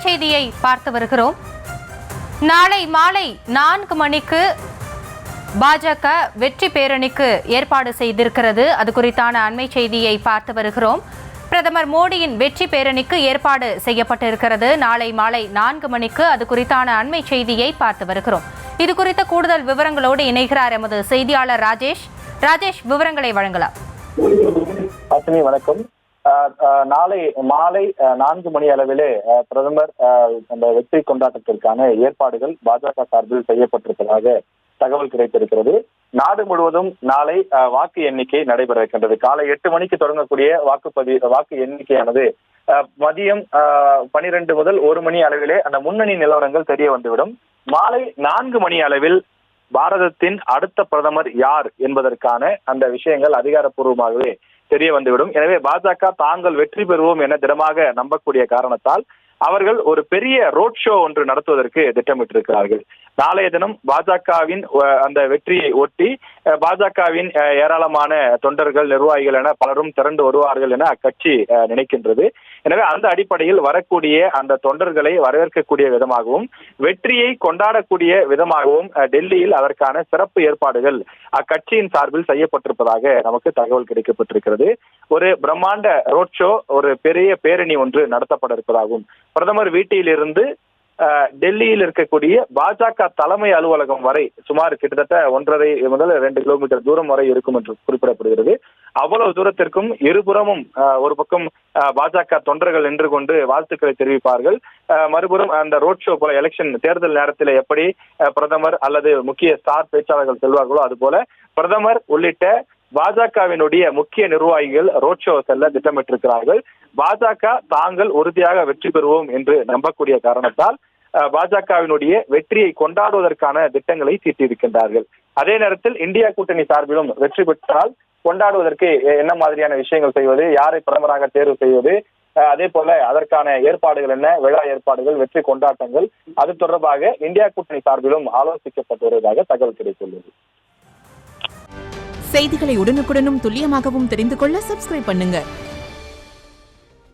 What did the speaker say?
செய்தியை பார்த்து வருகிறோம். நாளை மாலை 4 மணிக்கு பாஜக வெற்றி பேரணிக்கு ஏற்பாடு செய்திருக்கிறது. அது குறித்தான அண்மை செய்தியை பார்த்து வருகிறோம். பிரதமர் மோடியின் வெற்றி பேரணிக்கு ஏற்பாடு செய்யப்பட்டிருக்கிறது. நாளை மாலை 4 மணிக்கு அது குறித்தான அண்மை செய்தியை பார்த்து வருகிறோம். இது குறித்த கூடுதல் விவரங்களோடு இணைகிறார் எமது செய்தியாளர் ராஜேஷ். விவரங்களை வழங்கலாம். வணக்கம். நாளை மாலை 4 மணி அளவிலே பிரதமர் அந்த வெற்றி கொண்டாட்டத்திற்கான ஏற்பாடுகள் பாஜக சார்பில் செய்யப்பட்டிருப்பதாக தகவல் கிடைத்திருக்கிறது. நாடு முழுவதும் நாளை வாக்கு எண்ணிக்கை நடைபெற இருக்கின்றது. காலை 8 மணிக்கு தொடங்கக்கூடிய வாக்கு எண்ணிக்கையானது மதியம் 12 முதல் 1 மணி அளவிலே அந்த முன்னணி நிலவரங்கள் தெரிய வந்துவிடும். மாலை 4 மணி அளவில் பாரதத்தின் அடுத்த பிரதமர் யார் என்பதற்கான அந்த விஷயங்கள் அதிகாரப்பூர்வமாகவே தெரிய வந்துவிடும். எனவே பாஜக தாங்கள் வெற்றி பெறுவோம் என திடமாக நம்பக்கூடிய காரணத்தால் அவர்கள் ஒரு பெரிய ரோட் ஷோ ஒன்று நடத்துவதற்கு திட்டமிட்டிருக்கிறார்கள். நாளைய தினம் பாஜகவின் அந்த வெற்றியை ஒட்டி பாஜகவின் ஏராளமான தொண்டர்கள், நிர்வாகிகள் என பலரும் திரண்டு வருவார்கள் என அக்கட்சி நினைக்கின்றது. எனவே அந்த அடிப்படையில் வரக்கூடிய அந்த தொண்டர்களை வரவேற்கக்கூடிய விதமாகவும் வெற்றியை கொண்டாடக்கூடிய விதமாகவும் டெல்லியில் அதற்கான சிறப்பு ஏற்பாடுகள் அக்கட்சியின் சார்பில் செய்யப்பட்டிருப்பதாக நமக்கு தகவல் கிடைக்கப்பட்டிருக்கிறது. ஒரு பிரம்மாண்ட ரோட் ஷோ, ஒரு பெரிய பேரணி ஒன்று நடத்தப்பட இருப்பதாகவும் பிரதமர் வீட்டிலிருந்து டெல்லியில் இருக்கக்கூடிய பாஜக தலைமை அலுவலகம் வரை சுமார் கிட்டத்தட்ட 1.5 முதல் 2 கிலோமீட்டர் தூரம் வரை இருக்கும் என்று குறிப்பிடப்படுகிறது. அவ்வளவு தூரத்திற்கும் இருபுறமும் ஒரு பக்கம் பாஜக தொண்டர்கள் நின்று கொண்டு வாழ்த்துக்களை தெரிவிப்பார்கள். மறுபுறம் அந்த ரோட் ஷோ போல எலெக்ஷன் தேர்தல் நேரத்தில் எப்படி பிரதமர் அல்லது முக்கிய ஸ்டார் பேச்சாளர்கள் செல்வார்களோ அதுபோல பிரதமர் உள்ளிட்ட பாஜகவினுடைய முக்கிய நிர்வாகிகள் ரோட் ஷோ செல்ல திட்டமிட்டிருக்கிறார்கள். பாஜக தாங்கள் உறுதியாக வெற்றி பெறுவோம் என்று நம்பக்கூடிய காரணத்தால் பாஜகவினுடைய வெற்றியை கொண்டாடுவதற்கான திட்டங்களை தீட்டியிருக்கின்றார்கள். அதே நேரத்தில் இந்தியா கூட்டணி சார்பிலும் வெற்றி பெற்றால் கொண்டாடுவதற்கு என்ன மாதிரியான விஷயங்கள் செய்வது, யாரை பிரதமராக தேர்வு செய்வது, அதே போல அதற்கான ஏற்பாடுகள் என்ன, விழா ஏற்பாடுகள், வெற்றி கொண்டாட்டங்கள், அது தொடர்பாக இந்தியா கூட்டணி சார்பிலும் ஆலோசிக்கப்பட்டு வருவதாக தகவல் கிடைத்துள்ளது. செய்திகளை உடனுக்குடனும் துல்லியமாகவும் தெரிந்து கொள்ள சப்ஸ்கிரைப் பண்ணுங்க.